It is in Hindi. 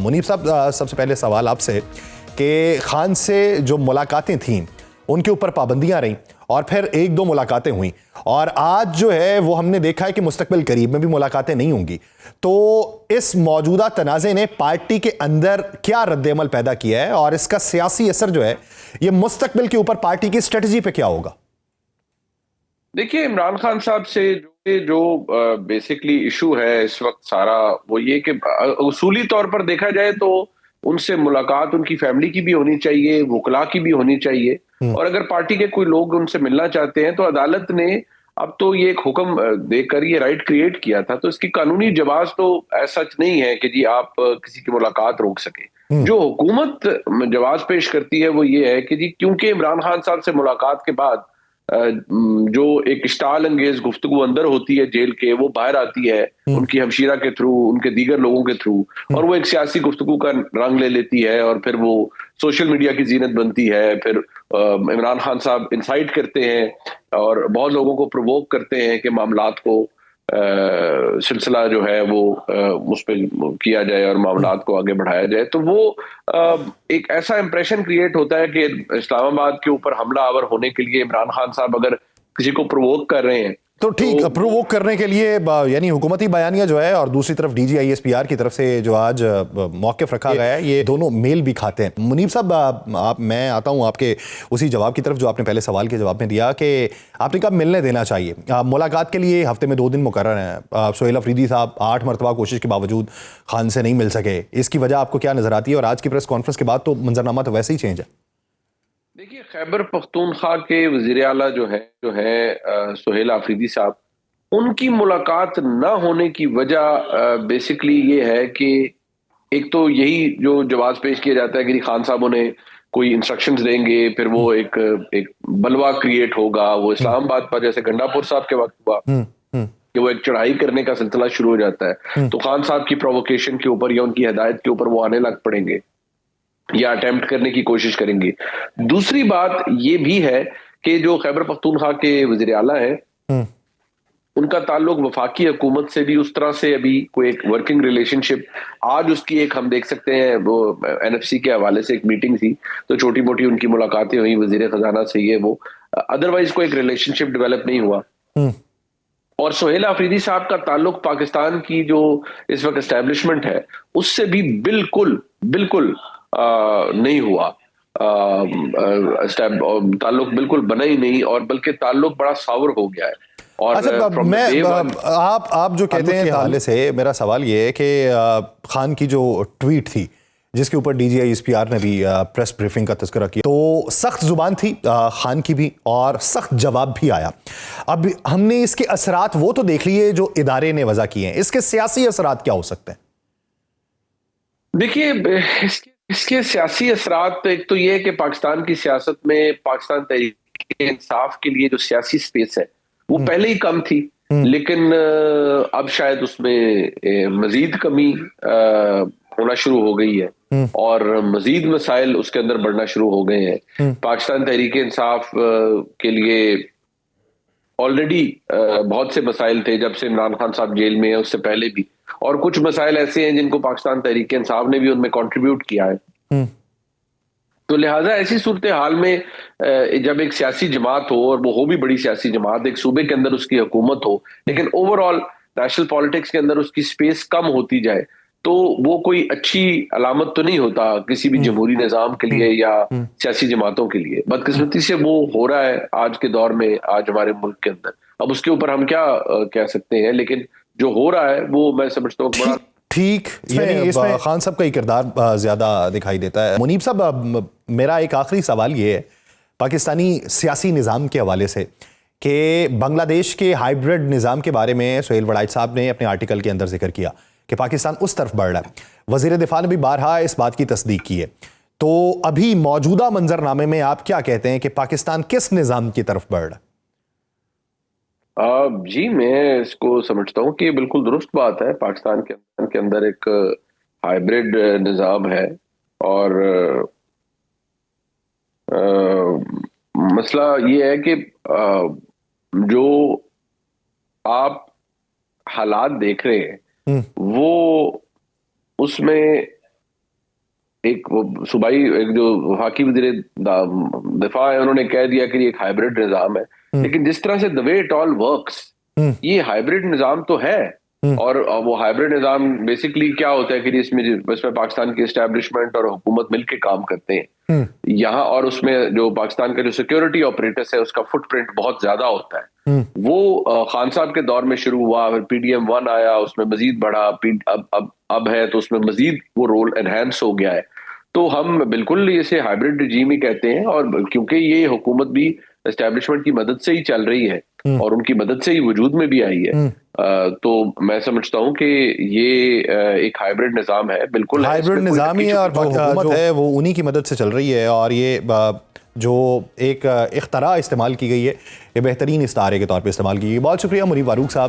मुनीब साहब, सबसे पहले सवाल आपसे कि खान से जो मुलाकातें थीं उनके ऊपर पाबंदियां रहीं और फिर एक दो मुलाकातें हुई और आज जो है वो हमने देखा है कि मुस्तकबिल करीब में भी मुलाकातें नहीं होंगी। तो इस मौजूदा तनाज़े ने पार्टी के अंदर क्या रद्द-ए-अमल पैदा किया है और इसका सियासी असर जो है ये मुस्तकबिल के ऊपर पार्टी की स्ट्रेटजी पे क्या होगा? देखिए, इमरान खान साहब से जो बेसिकली इशू है इस वक्त सारा, वो ये कि उसूली तौर पर देखा जाए तो उनसे मुलाकात उनकी फैमिली की भी होनी चाहिए, वुकला की भी होनी चाहिए। और अगर पार्टी के कोई लोग उनसे मिलना चाहते हैं तो अदालत ने अब तो ये एक हुक्म देकर ये राइट क्रिएट किया था, तो इसकी कानूनी जवाज तो ऐसा नहीं है कि जी आप किसी की मुलाकात रोक सके। जो हुकूमत जवाज पेश करती है वो ये है कि जी क्योंकि इमरान खान साहब से मुलाकात के बाद जो एक स्टाल अंगेज गुफ्तगू अंदर होती है जेल के, वो बाहर आती है उनकी हमशीरा के थ्रू, उनके दीगर लोगों के थ्रू, और वो एक सियासी गुफ्तगू का रंग ले लेती है और फिर वो सोशल मीडिया की जीनत बनती है। फिर इमरान खान साहब इंसाइट करते हैं और बहुत लोगों को प्रोवोक करते हैं कि मामलात को सिलसिला जो है वो उस पर किया जाए और मामलात को आगे बढ़ाया जाए। तो वो एक ऐसा इंप्रेशन क्रिएट होता है कि इस्लामाबाद के ऊपर हमला आवर होने के लिए इमरान खान साहब अगर किसी को प्रोवोक कर रहे हैं तो ठीक, प्रोवोक करने के लिए यानी हुकूमती बयानिया जो है और दूसरी तरफ DGISPR की तरफ से जो आज मौक़िफ़ रखा गया है, ये दोनों मेल भी खाते हैं। मुनीब साहब, मैं आता हूँ आपके उसी जवाब की तरफ जो आपने पहले सवाल के जवाब में दिया कि आपने कहा मिलने देना चाहिए। मुलाकात के लिए हफ्ते में 2 दिन मुकर्रर हैं। सोहेल अफरीदी साहब 8 मरतबा कोशिश के बावजूद खान से नहीं मिल सके, इसकी वजह आपको क्या नजर आती है? और आज की प्रेस कॉन्फ्रेंस के बाद तो मंजरनामा तो वैसे ही चेंज है। देखिए, खैबर पख्तूनख्वा के वजीर आला जो है सोहेल अफरीदी साहब, उनकी मुलाकात ना होने की वजह बेसिकली ये है कि एक तो यही जो जवाब पेश किया जाता है कि खान साहब उन्हें कोई इंस्ट्रक्शंस देंगे, फिर वो एक बलवा क्रिएट होगा, वो इस्लामाबाद पर जैसे गंडापुर साहब के वक्त हुआ कि वो एक चढ़ाई करने का सिलसिला शुरू हो जाता है, तो खान साहब की प्रोवोकेशन के ऊपर या उनकी हिदायत के ऊपर वो आने लग पड़ेंगे या अटेम्प्ट करने की कोशिश करेंगे। दूसरी बात ये भी है कि जो खैबर पख्तूनख्वा के वजीर आला है, उनका ताल्लुक वफाकी हुकूमत से भी उस तरह से अभी कोई एक वर्किंग रिलेशनशिप, आज उसकी एक हम देख सकते हैं वो NFC के हवाले से एक मीटिंग थी, तो छोटी मोटी उनकी मुलाकातें हुई वजीर खजाना से, ये वो, अदरवाइज कोई एक रिलेशनशिप डेवलप नहीं हुआ। और सोहेल अफरीदी साहब का ताल्लुक पाकिस्तान की जो इस वक्त एस्टेब्लिशमेंट है उससे भी बिल्कुल बिल्कुल नहीं हुआ। ताल्लुक बिल्कुल बना ही नहीं, और बल्कि ताल्लुक बड़ा सावर हो गया है। और अच्छा, आप जो कहते हैं हवाले से मेरा सवाल ये है कि खान की जो ट्वीट थी जिसके ऊपर DGISPR ने भी प्रेस ब्रीफिंग का तज़किरा किया, तो सख्त जुबान थी खान की भी और सख्त जवाब भी आया। अब हमने इसके असरात वो तो देख लिए जो इदारे ने वज़ा किए हैं, इसके सियासी असरात क्या हो सकते हैं? देखिए, इसके सियासी असरात एक तो ये है कि पाकिस्तान की सियासत में पाकिस्तान तहरीक इंसाफ के लिए जो सियासी स्पेस है वो पहले ही कम थी, लेकिन अब शायद उसमें मजीद कमी होना शुरू हो गई है और मजीद मसाइल उसके अंदर बढ़ना शुरू हो गए हैं। पाकिस्तान तहरीक इंसाफ के लिए ऑलरेडी बहुत से मसाइल थे जब से इमरान खान साहब जेल में है, उससे पहले भी, और कुछ मसाइल ऐसे हैं जिनको पाकिस्तान तहरीक इंसाफ ने भी उनमें कंट्रीब्यूट किया है। तो लिहाजा ऐसी सूरत हाल में जब एक सियासी जमात हो, और वो हो भी बड़ी सियासी जमात, एक सूबे के अंदर उसकी हुकूमत हो, लेकिन ओवरऑल नेशनल पॉलिटिक्स के अंदर उसकी स्पेस कम होती जाए, तो वो कोई अच्छी अलामत तो नहीं होता किसी भी जमहूरी निज़ाम के लिए या सियासी जमातों के लिए। बदकिस्मती से वो हो रहा है आज के दौर में, आज हमारे मुल्क के अंदर। अब उसके ऊपर हम क्या कह सकते हैं, लेकिन जो हो रहा है वो मैं समझता हूँ बड़ा ठीक, यानी इसमें खान साहब का ही किरदार ज्यादा दिखाई देता है। मुनीब साहब, मेरा एक आखिरी सवाल ये है पाकिस्तानी सियासी निज़ाम के हवाले से कि बांग्लादेश के हाइब्रिड निज़ाम के बारे में सोहेल वड़ाइच साहब ने अपने आर्टिकल के अंदर जिक्र किया कि पाकिस्तान उस तरफ बढ़ रहा है। वज़ीर दिफा ने भी बारहा इस बात की तस्दीक की है। तो अभी मौजूदा मंजरनामे में आप क्या कहते हैं कि पाकिस्तान किस निज़ाम की तरफ बढ़ रहा है? जी, मैं इसको समझता हूँ कि बिल्कुल दुरुस्त बात है। पाकिस्तान के अंदर एक हाइब्रिड निज़ाम है, और मसला ये है कि जो आप हालात देख रहे हैं वो उसमें एक वो सूबाई एक जो वफाकी वज़ीर दिफा है, उन्होंने कह दिया कि ये एक हाइब्रिड निज़ाम है, लेकिन जिस तरह से the way it all works, ये हाइब्रिड निज़ाम तो है। और वो हाइब्रिड निज़ाम बेसिकली क्या होता है कि इसमें पाकिस्तान की एस्टेब्लिशमेंट और हुकूमत मिलके काम करते हैं यहाँ, और उसमें जो पाकिस्तान का जो सिक्योरिटी ऑपरेटर्स है उसका फुटप्रिंट बहुत ज्यादा होता है। वो खान साहब के दौर में शुरू हुआ, फिर PDM-1 आया, उसमें मजीद बढ़ा, अब है तो उसमें मजीद वो रोल एनहांस हो गया है। तो हम बिल्कुल इसे हाइब्रिड रिजीम ही कहते हैं, और क्योंकि ये हुकूमत भी एस्टेब्लिशमेंट की मदद से ही चल रही है और उनकी मदद से ही वजूद में भी आई है, तो मैं समझता हूं कि ये एक हाइब्रिड निज़ाम है, बिल्कुल हाइब्रिड निज़ाम ही है, और हुकूमत है वो उन्हीं की मदद से चल रही है। और ये जो एक इख्तरा इस्तेमाल की गई है, ये बेहतरीन इस्तारे के तौर पे इस्तेमाल की गई। बहुत शुक्रिया मुनीब फारूक साहब।